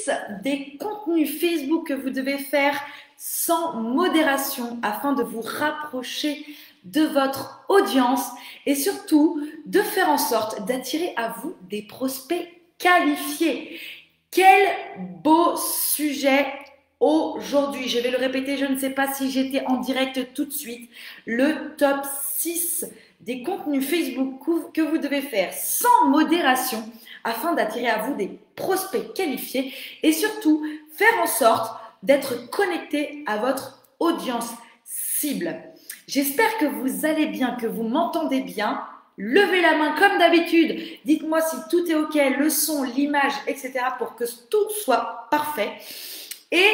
6 des contenus Facebook que vous devez faire sans modération afin de vous rapprocher de votre audience et surtout de faire en sorte d'attirer à vous des prospects qualifiés. Quel beau sujet aujourd'hui. Je vais le répéter, je ne sais pas si j'étais en direct tout de suite. Le top 6 des contenus Facebook que vous devez faire sans modération afin d'attirer à vous des prospects qualifiés et surtout faire en sorte d'être connecté à votre audience cible. J'espère que vous allez bien, que vous m'entendez bien. Levez la main comme d'habitude. Dites-moi si tout est OK, le son, l'image, etc. pour que tout soit parfait. Et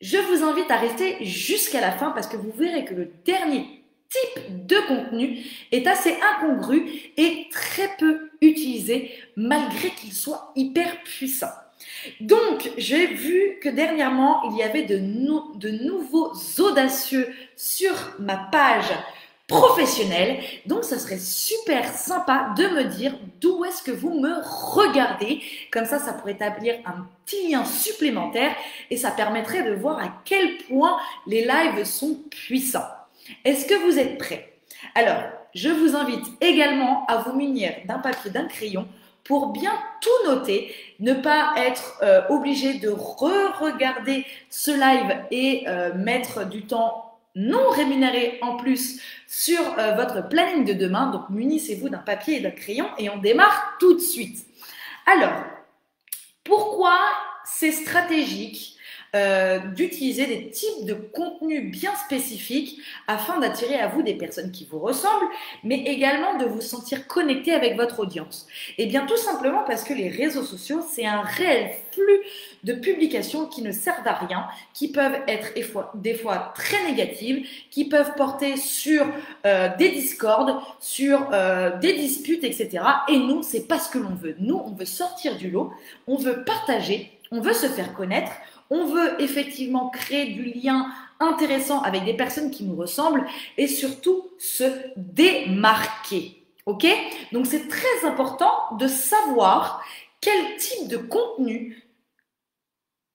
je vous invite à rester jusqu'à la fin parce que vous verrez que le dernier type de contenu est assez incongru et très peu utilisé malgré qu'il soit hyper puissant. Donc, j'ai vu que dernièrement, il y avait de nouveaux audacieux sur ma page professionnelle. Donc, ça serait super sympa de me dire d'où est-ce que vous me regardez. Comme ça pourrait établir un petit lien supplémentaire et ça permettrait de voir à quel point les lives sont puissants. Est-ce que vous êtes prêts? Alors, je vous invite également à vous munir d'un papier, d'un crayon pour bien tout noter, ne pas être obligé de re-regarder ce live et mettre du temps non rémunéré en plus sur votre planning de demain. Donc, munissez-vous d'un papier et d'un crayon et on démarre tout de suite. Alors, pourquoi c'est stratégique d'utiliser des types de contenus bien spécifiques afin d'attirer à vous des personnes qui vous ressemblent, mais également de vous sentir connecté avec votre audience? Eh bien, tout simplement parce que les réseaux sociaux, c'est un réel flux de publications qui ne servent à rien, qui peuvent être des fois très négatives, qui peuvent porter sur des discords, sur des disputes, etc. Et nous, c'est pas ce que l'on veut. Nous, on veut sortir du lot, on veut partager, on veut se faire connaître, on veut effectivement créer du lien intéressant avec des personnes qui nous ressemblent et surtout se démarquer. Ok? Donc, c'est très important de savoir quel type de contenu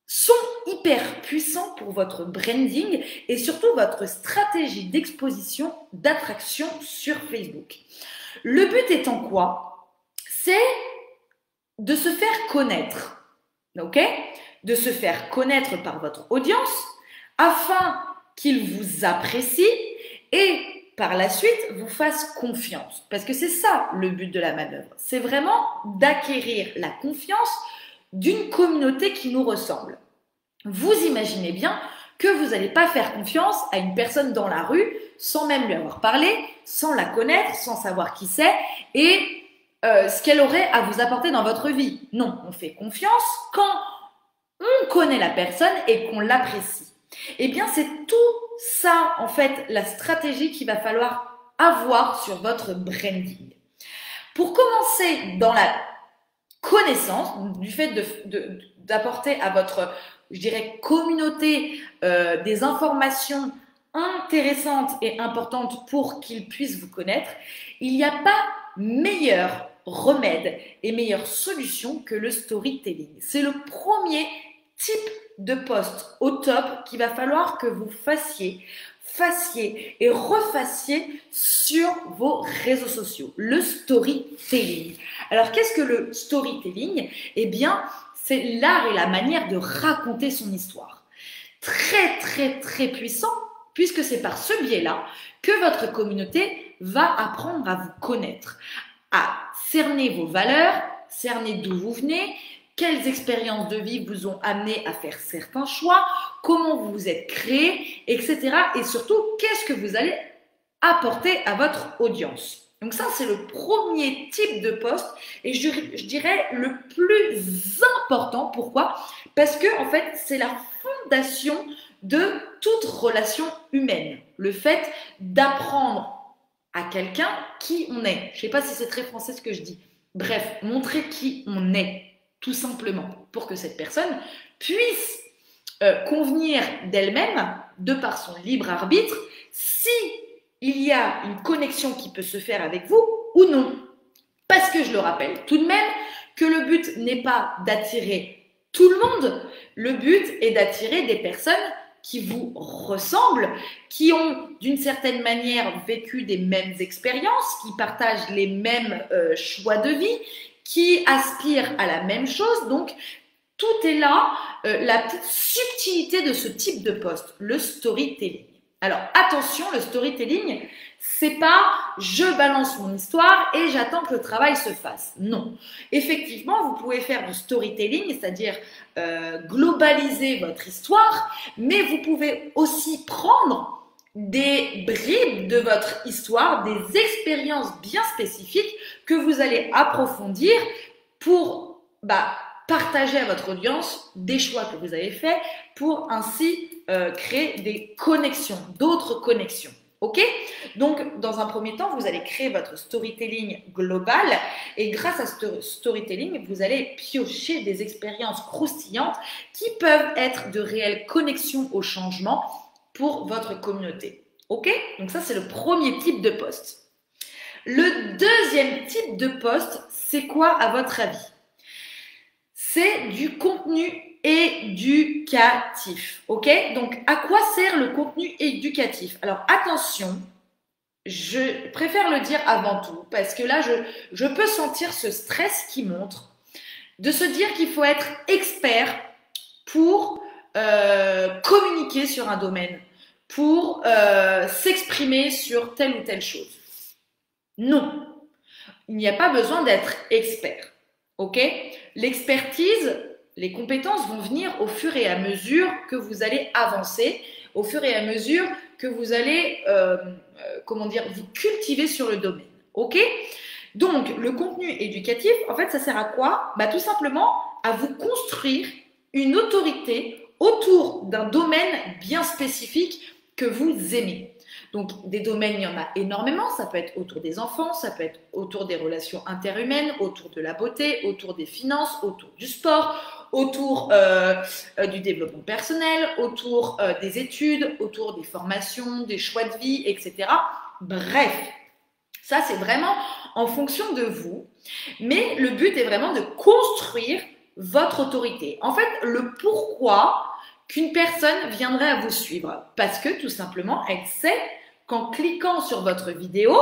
sont hyper puissants pour votre branding et surtout votre stratégie d'exposition, d'attraction sur Facebook. Le but étant quoi? C'est de se faire connaître. Ok? De se faire connaître par votre audience afin qu'ils vous apprécient et par la suite vous fassent confiance. Parce que c'est ça le but de la manœuvre. C'est vraiment d'acquérir la confiance d'une communauté qui nous ressemble. Vous imaginez bien que vous n'allez pas faire confiance à une personne dans la rue sans même lui avoir parlé, sans la connaître, sans savoir qui c'est et ce qu'elle aurait à vous apporter dans votre vie. Non, on fait confiance quand on connaît la personne et qu'on l'apprécie. Eh bien, c'est tout ça, en fait, la stratégie qu'il va falloir avoir sur votre branding. Pour commencer dans la connaissance, du fait d'apporter à votre, je dirais, communauté des informations intéressantes et importantes pour qu'ils puissent vous connaître, il n'y a pas meilleur remède et meilleure solution que le storytelling. C'est le premier type de post au top qu'il va falloir que vous fassiez et refassiez sur vos réseaux sociaux. Le storytelling. Alors, qu'est-ce que le storytelling? Eh bien, c'est l'art et la manière de raconter son histoire. Très, très, très puissant, puisque c'est par ce biais-là que votre communauté va apprendre à vous connaître, à cerner vos valeurs, cerner d'où vous venez, quelles expériences de vie vous ont amené à faire certains choix, comment vous vous êtes créé, etc. Et surtout, qu'est-ce que vous allez apporter à votre audience. Donc ça, c'est le premier type de poste et je dirais le plus important. Pourquoi? Parce que en fait, c'est la fondation de toute relation humaine. Le fait d'apprendre à quelqu'un qui on est. Je ne sais pas si c'est très français ce que je dis. Bref, montrer qui on est, tout simplement, pour que cette personne puisse convenir d'elle-même, de par son libre arbitre, si il y a une connexion qui peut se faire avec vous ou non. Parce que je le rappelle tout de même que le but n'est pas d'attirer tout le monde. Le but est d'attirer des personnes qui vous ressemblent, qui ont d'une certaine manière vécu des mêmes expériences, qui partagent les mêmes choix de vie, qui aspirent à la même chose. Donc, tout est là, la petite subtilité de ce type de poste, le storytelling. Alors, attention, le storytelling, c'est pas je balance mon histoire et j'attends que le travail se fasse. Non. Effectivement, vous pouvez faire du storytelling, c'est-à-dire globaliser votre histoire, mais vous pouvez aussi prendre des bribes de votre histoire, des expériences bien spécifiques que vous allez approfondir pour partager à votre audience des choix que vous avez faits pour ainsi créer des connexions, d'autres connexions. Ok? Donc, dans un premier temps, vous allez créer votre storytelling global et grâce à ce storytelling, vous allez piocher des expériences croustillantes qui peuvent être de réelles connexions au changement pour votre communauté. Ok? Donc ça, c'est le premier type de poste. Le deuxième type de poste, c'est quoi à votre avis? C'est du contenu éducatif, ok? Donc, à quoi sert le contenu éducatif? Alors, attention, je préfère le dire avant tout, parce que là, je peux sentir ce stress qui monte, de se dire qu'il faut être expert pour communiquer sur un domaine, pour s'exprimer sur telle ou telle chose. Non, il n'y a pas besoin d'être expert, ok? L'expertise, les compétences vont venir au fur et à mesure que vous allez avancer, au fur et à mesure que vous allez, vous cultiver sur le domaine. Ok? Donc, le contenu éducatif, en fait, ça sert à quoi? Tout simplement à vous construire une autorité autour d'un domaine bien spécifique que vous aimez. Donc, des domaines, il y en a énormément. Ça peut être autour des enfants, ça peut être autour des relations interhumaines, autour de la beauté, autour des finances, autour du sport, autour du développement personnel, autour des études, autour des formations, des choix de vie, etc. Bref, ça, c'est vraiment en fonction de vous. Mais le but est vraiment de construire votre autorité. En fait, le pourquoi qu'une personne viendrait à vous suivre. Parce que, tout simplement, elle sait qu'en cliquant sur votre vidéo,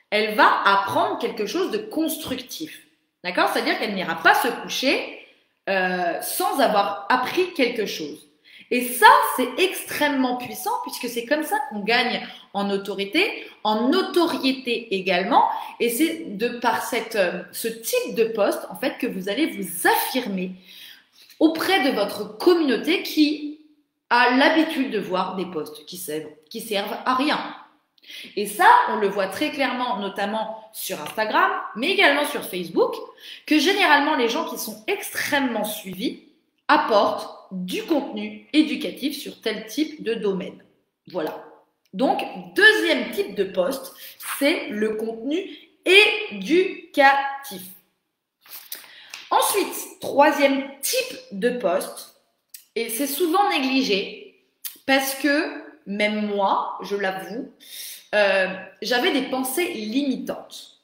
elle va apprendre quelque chose de constructif. D'accord? C'est-à-dire qu'elle n'ira pas se coucher sans avoir appris quelque chose. Et ça, c'est extrêmement puissant puisque c'est comme ça qu'on gagne en autorité, en notoriété également. Et c'est de par ce type de poste, en fait, que vous allez vous affirmer auprès de votre communauté qui a l'habitude de voir des posts qui servent à rien. Et ça, on le voit très clairement, notamment sur Instagram, mais également sur Facebook, que généralement les gens qui sont extrêmement suivis apportent du contenu éducatif sur tel type de domaine. Voilà. Donc, deuxième type de post, c'est le contenu éducatif. Ensuite, troisième type de post, et c'est souvent négligé parce que, même moi, je l'avoue, j'avais des pensées limitantes.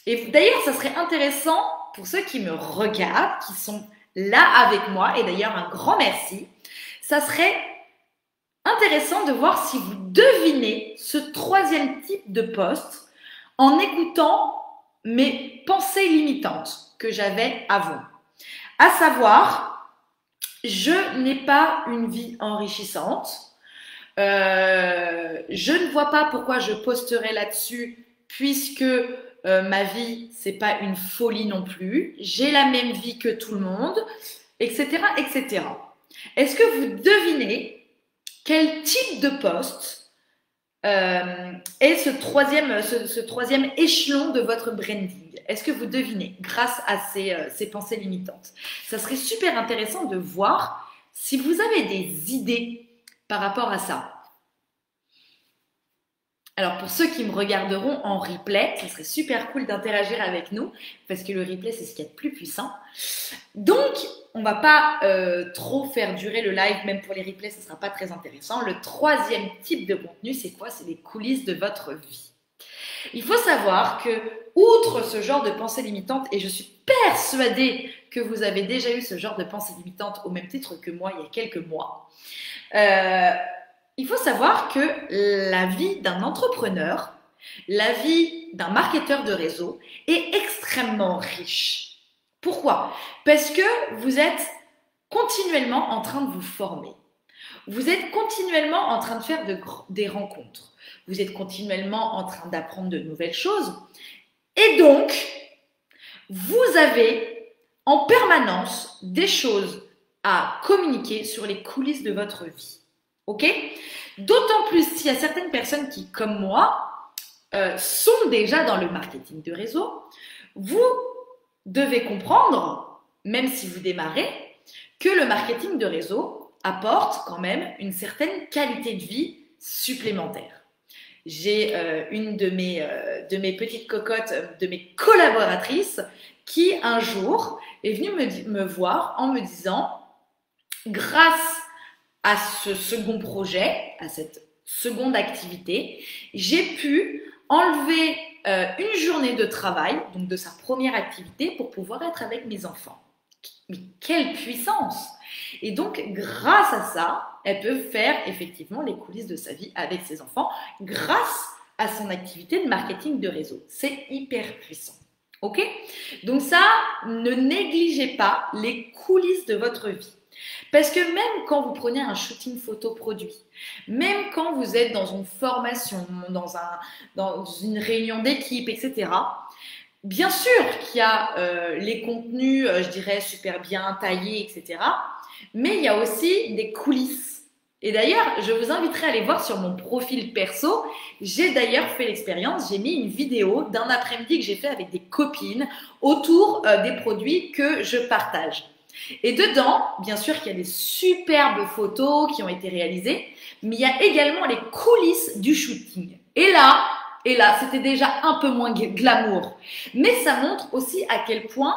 Et d'ailleurs, ça serait intéressant pour ceux qui me regardent, qui sont là avec moi, et d'ailleurs un grand merci, ça serait intéressant de voir si vous devinez ce troisième type de post en écoutant mes pensées limitantes que j'avais avant. À savoir, je n'ai pas une vie enrichissante, je ne vois pas pourquoi je posterai là-dessus puisque ma vie, c'est pas une folie non plus. J'ai la même vie que tout le monde, etc., etc. Est-ce que vous devinez quel type de poste est ce troisième échelon de votre branding? Est-ce que vous devinez grâce à ces pensées limitantes? Ça serait super intéressant de voir si vous avez des idées par rapport à ça. Alors, pour ceux qui me regarderont en replay, ça serait super cool d'interagir avec nous parce que le replay, c'est ce qu'il y a de plus puissant. Donc, on ne va pas trop faire durer le live, même pour les replays, ce ne sera pas très intéressant. Le troisième type de contenu, c'est quoi? C'est les coulisses de votre vie. Il faut savoir que, outre ce genre de pensée limitante, et je suis persuadée que vous avez déjà eu ce genre de pensée limitante au même titre que moi il y a quelques mois, euh, il faut savoir que la vie d'un entrepreneur, la vie d'un marketeur de réseau est extrêmement riche. Pourquoi? Parce que vous êtes continuellement en train de vous former. Vous êtes continuellement en train de faire des rencontres. Vous êtes continuellement en train d'apprendre de nouvelles choses. Et donc, vous avez en permanence des choses à communiquer sur les coulisses de votre vie. Ok? D'autant plus s'il y a certaines personnes qui, comme moi, sont déjà dans le marketing de réseau, vous devez comprendre, même si vous démarrez, que le marketing de réseau apporte quand même une certaine qualité de vie supplémentaire. J'ai une de mes petites cocottes, de mes collaboratrices, qui un jour est venue me voir en me disant, grâce à ce second projet, à cette seconde activité, j'ai pu enlever une journée de travail, donc de sa première activité, pour pouvoir être avec mes enfants. Mais quelle puissance! Et donc, grâce à ça, elle peut faire effectivement les coulisses de sa vie avec ses enfants grâce à son activité de marketing de réseau. C'est hyper puissant. Ok? Donc ça, ne négligez pas les coulisses de votre vie. Parce que même quand vous prenez un shooting photo produit, même quand vous êtes dans une formation, dans une réunion d'équipe, etc., bien sûr qu'il y a les contenus, je dirais, super bien taillés, etc., mais il y a aussi des coulisses. Et d'ailleurs, je vous inviterai à aller voir sur mon profil perso. J'ai d'ailleurs fait l'expérience, j'ai mis une vidéo d'un après-midi que j'ai fait avec des copines autour des produits que je partage. Et dedans, bien sûr qu'il y a des superbes photos qui ont été réalisées, mais il y a également les coulisses du shooting. Et là, c'était déjà un peu moins glamour. Mais ça montre aussi à quel point,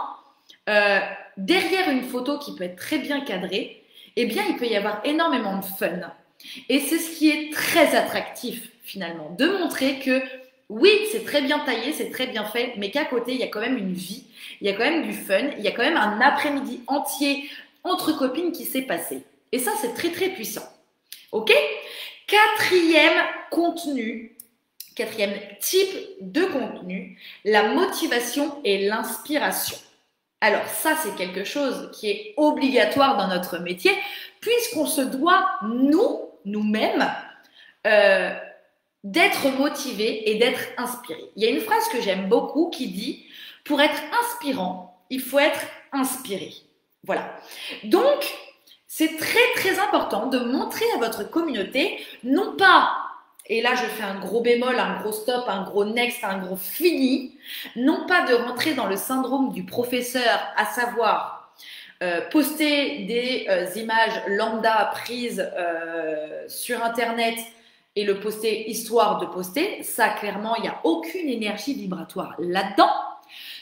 derrière une photo qui peut être très bien cadrée, eh bien, il peut y avoir énormément de fun. Et c'est ce qui est très attractif, finalement, de montrer que, oui, c'est très bien taillé, c'est très bien fait, mais qu'à côté, il y a quand même une vie, il y a quand même du fun, il y a quand même un après-midi entier entre copines qui s'est passé. Et ça, c'est très, très puissant. Ok? Quatrième type de contenu, la motivation et l'inspiration. Alors ça, c'est quelque chose qui est obligatoire dans notre métier, puisqu'on se doit, nous-mêmes, d'être motivé et d'être inspiré. Il y a une phrase que j'aime beaucoup qui dit « Pour être inspirant, il faut être inspiré ». Voilà. Donc, c'est très, très important de montrer à votre communauté, non pas, et là je fais un gros bémol, un gros stop, un gros next, un gros fini, non pas de rentrer dans le syndrome du professeur, à savoir poster des images lambda prises sur Internet et le poster histoire de poster. Ça, clairement, il n'y a aucune énergie vibratoire là-dedans.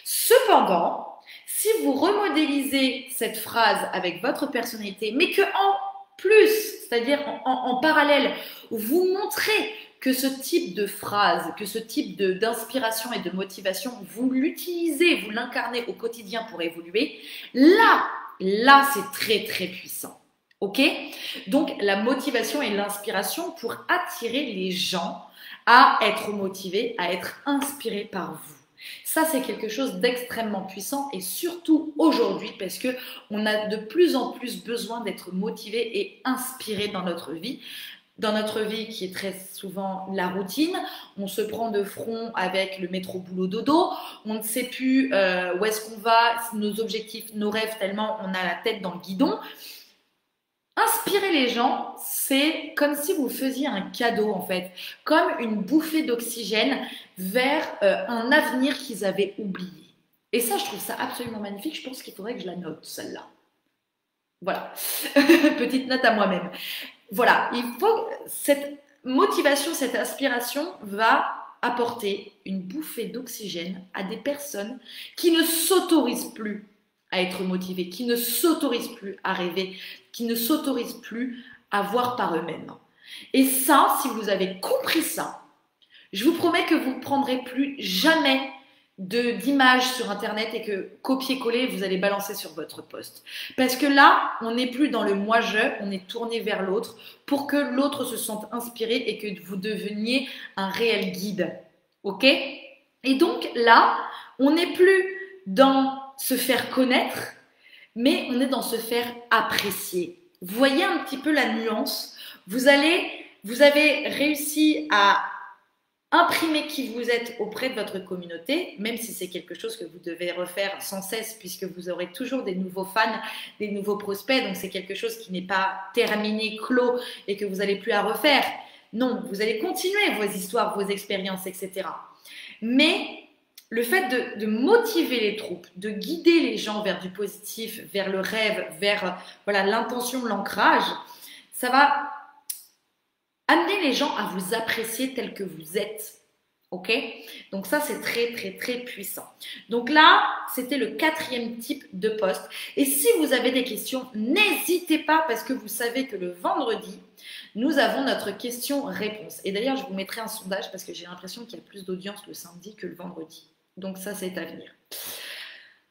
Cependant, si vous remodélisez cette phrase avec votre personnalité, mais que en plus, c'est-à-dire en parallèle, vous montrez que ce type de phrase, que ce type d'inspiration et de motivation, vous l'utilisez, vous l'incarnez au quotidien pour évoluer, là, c'est très, très puissant. Ok? Donc, la motivation et l'inspiration pour attirer les gens à être motivés, à être inspirés par vous. Ça, c'est quelque chose d'extrêmement puissant et surtout aujourd'hui parce que on a de plus en plus besoin d'être motivé et inspiré dans notre vie. Dans notre vie qui est très souvent la routine, on se prend de front avec le métro boulot dodo, on ne sait plus où est-ce qu'on va, nos objectifs, nos rêves, tellement on a la tête dans le guidon. Inspirer les gens, c'est comme si vous faisiez un cadeau en fait, comme une bouffée d'oxygène vers un avenir qu'ils avaient oublié. Et ça, je trouve ça absolument magnifique. Je pense qu'il faudrait que je la note, celle-là. Voilà, petite note à moi-même. Voilà, il faut cette motivation, cette aspiration va apporter une bouffée d'oxygène à des personnes qui ne s'autorisent plus à être motivées, qui ne s'autorisent plus à rêver, qui ne s'autorisent plus à voir par eux-mêmes. Et ça, si vous avez compris ça, Je vous promets que vous ne prendrez plus jamais d'images sur Internet et que copier-coller, vous allez balancer sur votre post. Parce que là, on n'est plus dans le moi-je, on est tourné vers l'autre pour que l'autre se sente inspiré et que vous deveniez un réel guide. Ok? Et donc là, on n'est plus dans se faire connaître, mais on est dans se faire apprécier. Vous voyez un petit peu la nuance? Vous avez réussi à imprimer qui vous êtes auprès de votre communauté, même si c'est quelque chose que vous devez refaire sans cesse puisque vous aurez toujours des nouveaux fans, des nouveaux prospects, donc c'est quelque chose qui n'est pas terminé, clos et que vous n'allez plus à refaire. Non, vous allez continuer vos histoires, vos expériences, etc. Mais le fait de motiver les troupes, de guider les gens vers du positif, vers le rêve, vers l'intention, l'ancrage, ça va amener les gens à vous apprécier tel que vous êtes. Ok? Donc ça, c'est très, très, très puissant. Donc là, c'était le 4e type de post. Et si vous avez des questions, n'hésitez pas parce que vous savez que le vendredi, nous avons notre question-réponse. Et d'ailleurs, je vous mettrai un sondage parce que j'ai l'impression qu'il y a plus d'audience le samedi que le vendredi. Donc ça, c'est à venir.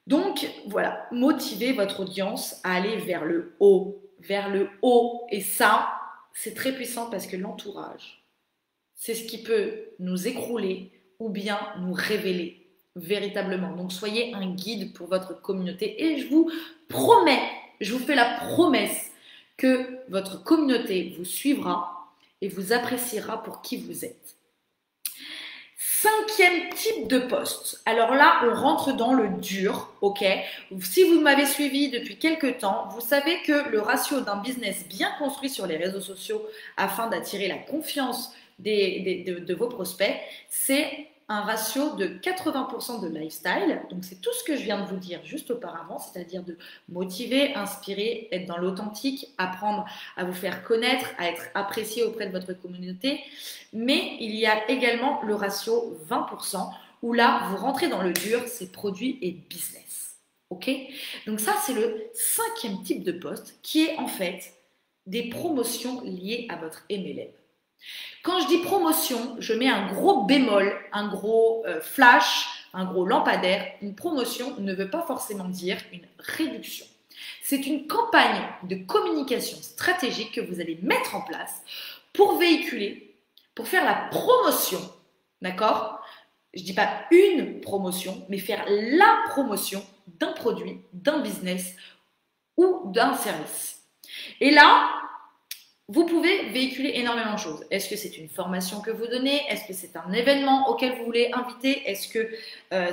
Donc voilà, motivez votre audience à aller vers le haut. Vers le haut. Et ça, c'est très puissant parce que l'entourage, c'est ce qui peut nous écrouler ou bien nous révéler véritablement. Donc, soyez un guide pour votre communauté et je vous promets, je vous fais la promesse que votre communauté vous suivra et vous appréciera pour qui vous êtes. 5e type de poste. Alors là, on rentre dans le dur, ok? Si vous m'avez suivi depuis quelques temps, vous savez que le ratio d'un business bien construit sur les réseaux sociaux afin d'attirer la confiance de vos prospects, c'est un ratio de 80% de lifestyle. Donc, c'est tout ce que je viens de vous dire juste auparavant, c'est-à-dire de motiver, inspirer, être dans l'authentique, apprendre à vous faire connaître, à être apprécié auprès de votre communauté. Mais il y a également le ratio 20% où là, vous rentrez dans le dur, c'est produit et business. Ok? Donc ça, c'est le 5e type de poste qui est en fait des promotions liées à votre MLM. Quand je dis promotion, je mets un gros bémol, un gros flash, un gros lampadaire. Une promotion ne veut pas forcément dire une réduction. C'est une campagne de communication stratégique que vous allez mettre en place pour véhiculer, pour faire la promotion, d'accord? Je ne dis pas une promotion, mais faire la promotion d'un produit, d'un business ou d'un service. Et là, vous pouvez véhiculer énormément de choses. Est-ce que c'est une formation que vous donnez? Est-ce que c'est un événement auquel vous voulez inviter? Est-ce que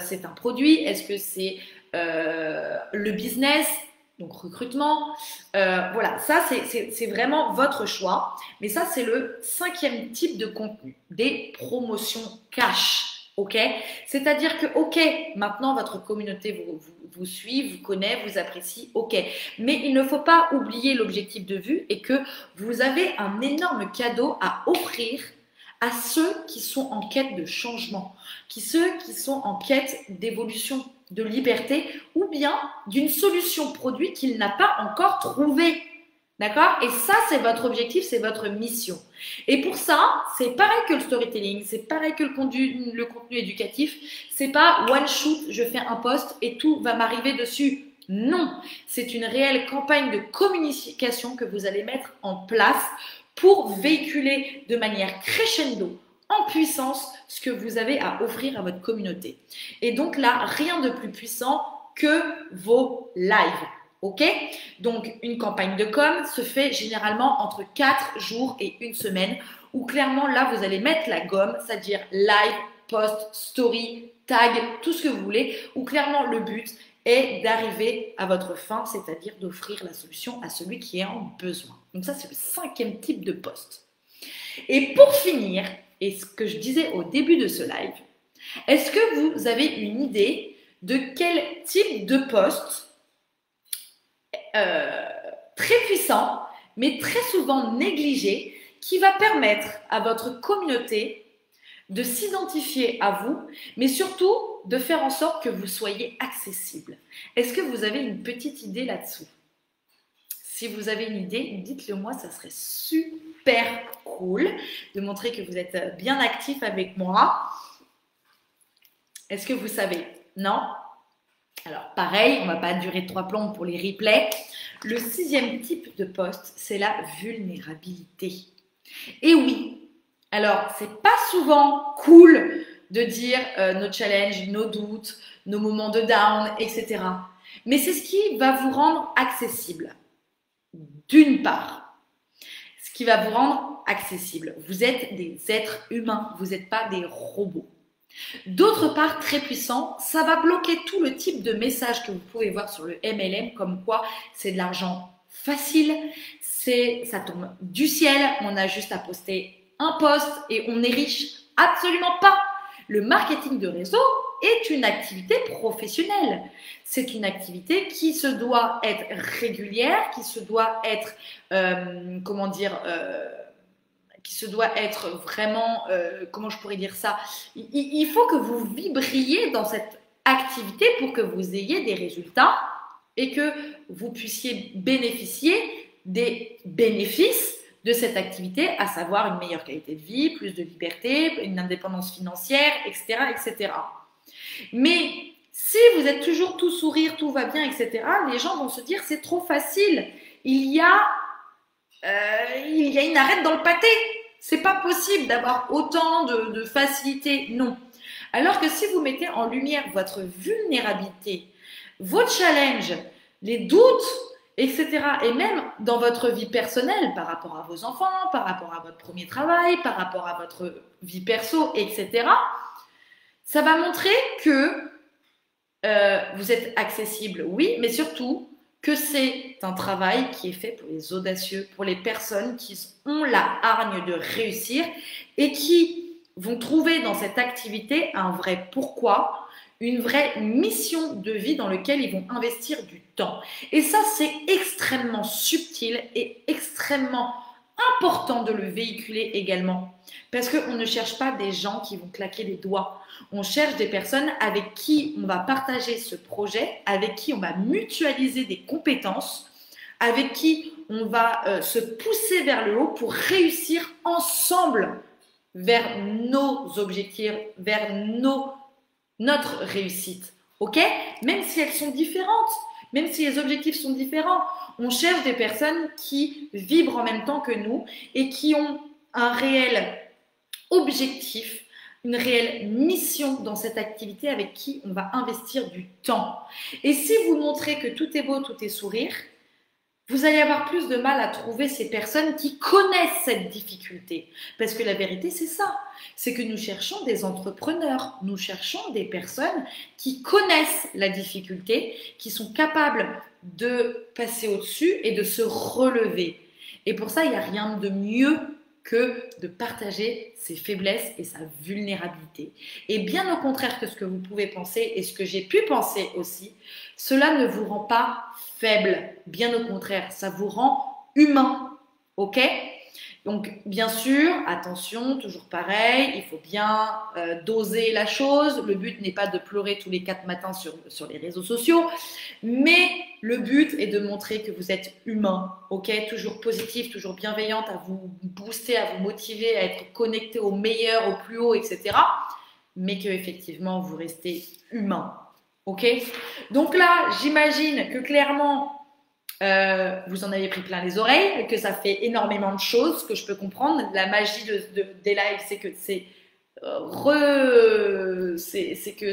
c'est un produit? Est-ce que c'est le business? Donc recrutement. Voilà, ça c'est vraiment votre choix. Mais ça, c'est le 5e type de contenu, des promotions cash. Ok? C'est-à-dire que, ok, maintenant votre communauté vous suit, vous connaît, vous apprécie, ok. Mais il ne faut pas oublier l'objectif de vue et que vous avez un énorme cadeau à offrir à ceux qui sont en quête de changement, ceux qui sont en quête d'évolution, de liberté ou bien d'une solution produit qu'il n'a pas encore trouvée. D'accord? Et ça, c'est votre objectif, c'est votre mission. Et pour ça, c'est pareil que le storytelling, c'est pareil que le contenu éducatif. C'est pas one shoot, je fais un post et tout va m'arriver dessus. Non, c'est une réelle campagne de communication que vous allez mettre en place pour véhiculer de manière crescendo, en puissance, ce que vous avez à offrir à votre communauté. Et donc là, rien de plus puissant que vos lives. Ok? Donc, une campagne de com se fait généralement entre 4 jours et 1 semaine où clairement, là, vous allez mettre la gomme, c'est-à-dire live, post, story, tag, tout ce que vous voulez, où clairement, le but est d'arriver à votre fin, c'est-à-dire d'offrir la solution à celui qui est en besoin. Donc ça, c'est le 5e type de post. Et pour finir, et ce que je disais au début de ce live, est-ce que vous avez une idée de quel type de post très puissant, mais très souvent négligé, qui va permettre à votre communauté de s'identifier à vous, mais surtout de faire en sorte que vous soyez accessible. Est-ce que vous avez une petite idée là-dessous? Si vous avez une idée, dites-le moi, ça serait super. super cool de montrer que vous êtes bien actif avec moi. Est-ce que vous savez? Non? Alors pareil, on ne va pas durer 3 plombes pour les replays. Le 6e type de poste, c'est la vulnérabilité. Et oui, alors c'est pas souvent cool de dire nos challenges, nos doutes, nos moments de down, etc. Mais c'est ce qui va vous rendre accessible. D'une part, ce qui va vous rendre accessible. Vous êtes des êtres humains, vous n'êtes pas des robots. D'autre part, très puissant, ça va bloquer tout le type de message que vous pouvez voir sur le MLM, comme quoi c'est de l'argent facile, ça tombe du ciel, on a juste à poster un post et on est riche. Absolument pas. Le marketing de réseau est une activité professionnelle. C'est une activité qui se doit être régulière, qui se doit être, qui se doit être vraiment, comment je pourrais dire ça, il faut que vous vibriez dans cette activité pour que vous ayez des résultats et que vous puissiez bénéficier des bénéfices de cette activité, à savoir une meilleure qualité de vie, plus de liberté, une indépendance financière, etc., etc. Mais si vous êtes toujours tout sourire, tout va bien, etc., les gens vont se dire c'est trop facile, il y a une arête dans le pâté. C'est pas possible d'avoir autant de facilité, non. Alors que si vous mettez en lumière votre vulnérabilité, vos challenges, les doutes, etc., et même dans votre vie personnelle, par rapport à vos enfants, par rapport à votre premier travail, par rapport à votre vie perso, etc., ça va montrer que vous êtes accessible, oui, mais surtout que c'est un travail qui est fait pour les audacieux, pour les personnes qui ont la hargne de réussir et qui vont trouver dans cette activité un vrai pourquoi, une vraie mission de vie dans laquelle ils vont investir du temps. Et ça, c'est extrêmement subtil et extrêmement important de le véhiculer également. Parce qu'on ne cherche pas des gens qui vont claquer les doigts. On cherche des personnes avec qui on va partager ce projet, avec qui on va mutualiser des compétences, avec qui on va se pousser vers le haut pour réussir ensemble vers nos objectifs, vers notre réussite. Ok? Même si elles sont différentes, même si les objectifs sont différents, on cherche des personnes qui vibrent en même temps que nous et qui ont un réel objectif, une réelle mission dans cette activité avec qui on va investir du temps. Et si vous montrez que tout est beau, tout est sourire, vous allez avoir plus de mal à trouver ces personnes qui connaissent cette difficulté. Parce que la vérité, c'est ça. C'est que nous cherchons des entrepreneurs, nous cherchons des personnes qui connaissent la difficulté, qui sont capables de passer au-dessus et de se relever. Et pour ça, il n'y a rien de mieux que de partager ses faiblesses et sa vulnérabilité. Et bien au contraire que ce que vous pouvez penser et ce que j'ai pu penser aussi, cela ne vous rend pas faible, bien au contraire, ça vous rend humain, ok? Donc bien sûr, attention, toujours pareil, il faut bien doser la chose. Le but n'est pas de pleurer tous les 4 matins sur les réseaux sociaux, mais le but est de montrer que vous êtes humain, ok? Toujours positif, toujours bienveillante, à vous booster, à vous motiver, à être connecté au meilleur, au plus haut, etc. Mais que effectivement vous restez humain, ok? Donc là, j'imagine que clairement, vous en avez pris plein les oreilles, que ça fait énormément de choses, que je peux comprendre. La magie des lives, c'est que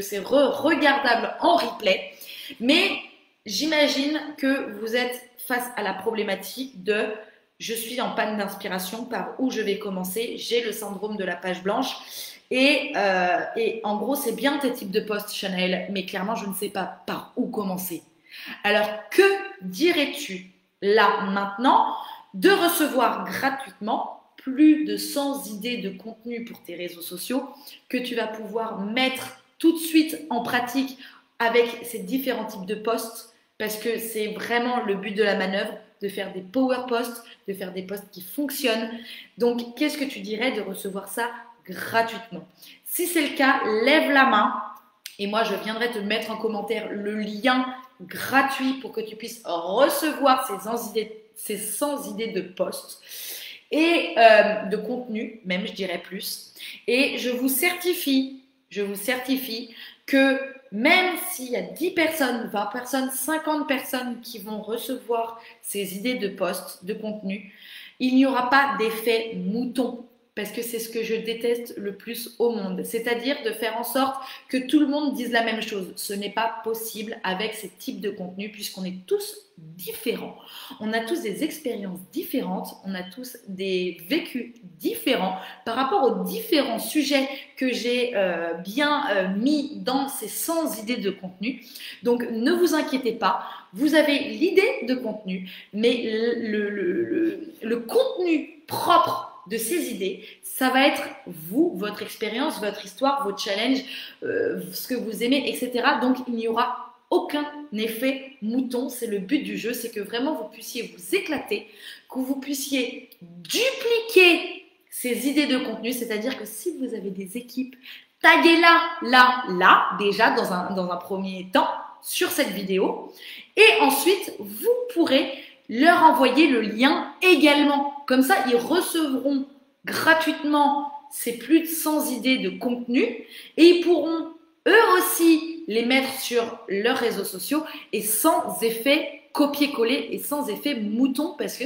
c'est regardable en replay. Mais j'imagine que vous êtes face à la problématique de je suis en panne d'inspiration, par où je vais commencer, j'ai le syndrome de la page blanche. Et en gros, c'est bien tes types de posts, Chanel, mais clairement, je ne sais pas par où commencer. Alors, que dirais-tu là, maintenant, de recevoir gratuitement plus de 100 idées de contenu pour tes réseaux sociaux que tu vas pouvoir mettre tout de suite en pratique avec ces différents types de posts, parce que c'est vraiment le but de la manœuvre, de faire des power posts, de faire des posts qui fonctionnent. Donc, qu'est-ce que tu dirais de recevoir ça gratuitement? Si c'est le cas, lève la main et moi, je viendrai te mettre en commentaire le lien gratuit pour que tu puisses recevoir ces 100 idées de posts. et de contenu, même je dirais plus. Et je vous certifie que même s'il y a 10 personnes, 20 personnes, 50 personnes qui vont recevoir ces idées de posts, de contenu, il n'y aura pas d'effet mouton. Parce que c'est ce que je déteste le plus au monde. C'est-à-dire de faire en sorte que tout le monde dise la même chose. Ce n'est pas possible avec ces types de contenus puisqu'on est tous différents. On a tous des expériences différentes. On a tous des vécus différents par rapport aux différents sujets que j'ai bien mis dans ces 100 idées de contenu. Donc, ne vous inquiétez pas. Vous avez l'idée de contenu, mais le contenu propre de ces idées, ça va être vous, votre expérience, votre histoire, vos challenges, ce que vous aimez, etc. Donc, il n'y aura aucun effet mouton. C'est le but du jeu, c'est que vraiment vous puissiez vous éclater, que vous puissiez dupliquer ces idées de contenu. C'est-à-dire que si vous avez des équipes, taguez-la, déjà, dans un premier temps, sur cette vidéo. Et ensuite, vous pourrez leur envoyer le lien également. Comme ça, ils recevront gratuitement ces plus de 100 idées de contenu et ils pourront eux aussi les mettre sur leurs réseaux sociaux et sans effet copier-coller et sans effet mouton parce que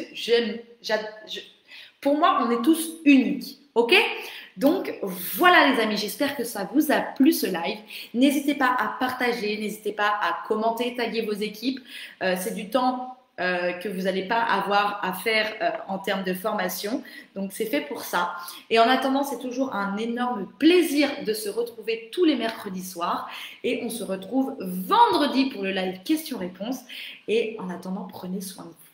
pour moi, on est tous uniques. Ok ? Donc voilà les amis, j'espère que ça vous a plu ce live. N'hésitez pas à partager, n'hésitez pas à commenter, taguer vos équipes. C'est du temps que vous n'allez pas avoir à faire en termes de formation. Donc c'est fait pour ça. Et en attendant, c'est toujours un énorme plaisir de se retrouver tous les mercredis soirs. Et on se retrouve vendredi pour le live questions-réponses. Et en attendant, prenez soin de vous.